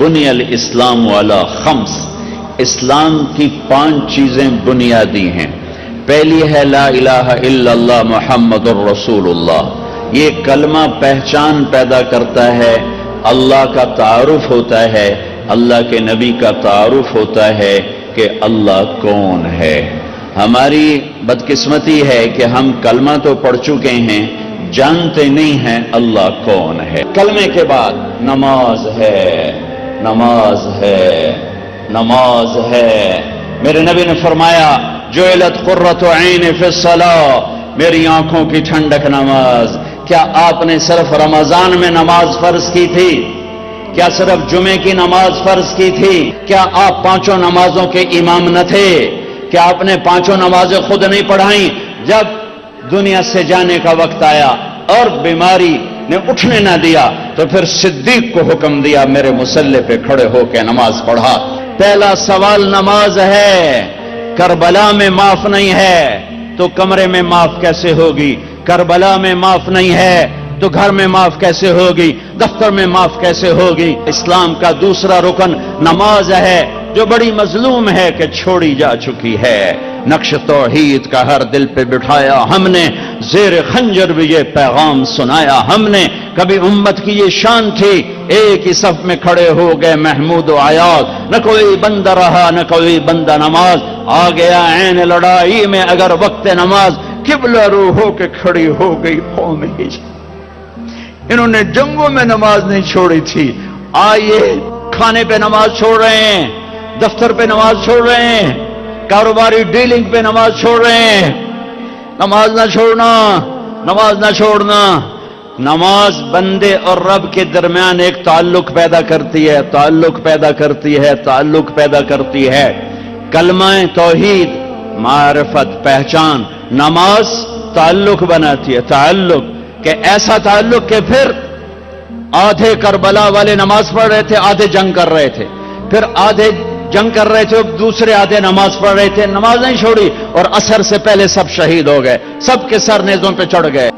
بنی الاسلام علی خمس، اسلام کی 5 چیزیں بنیادی ہیں۔ پہلی ہے لا الہ الا اللہ محمد الرسول اللہ، یہ کلمہ پہچان پیدا کرتا ہے، اللہ کا تعارف ہوتا ہے، اللہ کے نبی کا تعارف ہوتا ہے کہ اللہ کون ہے۔ ہماری بدقسمتی ہے کہ ہم کلمہ تو پڑھ چکے ہیں، جانتے نہیں ہیں اللہ کون ہے۔ کلمے کے بعد نماز ہے، نماز ہے، نماز ہے۔ میرے نبی نے فرمایا جعلت قرۃ عین فی الصلاۃ، میری آنکھوں کی ٹھنڈک نماز۔ کیا آپ نے صرف رمضان میں نماز فرض کی تھی؟ کیا صرف جمعے کی نماز فرض کی تھی؟ کیا آپ 5 نمازوں کے امام نہ تھے؟ کیا آپ نے 5 نمازیں خود نہیں پڑھائیں؟ جب دنیا سے جانے کا وقت آیا اور بیماری نے اٹھنے نہ دیا تو پھر صدیق کو حکم دیا میرے مصلی پہ کھڑے ہو کے نماز پڑھا۔ پہلا سوال نماز ہے۔ کربلا میں معاف نہیں ہے تو کمرے میں معاف کیسے ہوگی؟ کربلا میں معاف نہیں ہے تو گھر میں معاف کیسے ہوگی؟ دفتر میں معاف کیسے ہوگی؟ اسلام کا دوسرا رکن نماز ہے، جو بڑی مظلوم ہے کہ چھوڑی جا چکی ہے۔ نقش توحید کا ہر دل پہ بٹھایا ہم نے، زیر خنجر بھی یہ پیغام سنایا ہم نے۔ کبھی امت کی یہ شان تھی، ایک ہی صف میں کھڑے ہو گئے محمود و عیاض، نہ کوئی بندہ رہا نہ کوئی بندہ نماز۔ آ گیا عین لڑائی میں اگر وقت نماز، قبلہ رو ہو کے کھڑی ہو گئی قوم ہجر۔ انہوں نے جنگوں میں نماز نہیں چھوڑی تھی، آئیے کھانے پہ نماز چھوڑ رہے ہیں، دفتر پہ نماز چھوڑ رہے ہیں، کاروباری ڈیلنگ پہ نماز چھوڑ رہے ہیں۔ نماز نہ چھوڑنا، نماز نہ چھوڑنا۔ نماز بندے اور رب کے درمیان ایک تعلق پیدا کرتی ہے، تعلق پیدا کرتی ہے، تعلق پیدا کرتی ہے۔ کلمہ توحید، معرفت، پہچان، نماز تعلق بناتی ہے، تعلق، کہ ایسا تعلق کہ پھر آدھے کربلا والے نماز پڑھ رہے تھے، آدھے جنگ کر رہے تھے، پھر آدھے جنگ کر رہے تھے، دوسرے آدھے نماز پڑھ رہے تھے، نماز نہیں چھوڑی، اور عصر سے پہلے سب شہید ہو گئے، سب کے سر نیزوں پہ چڑھ گئے۔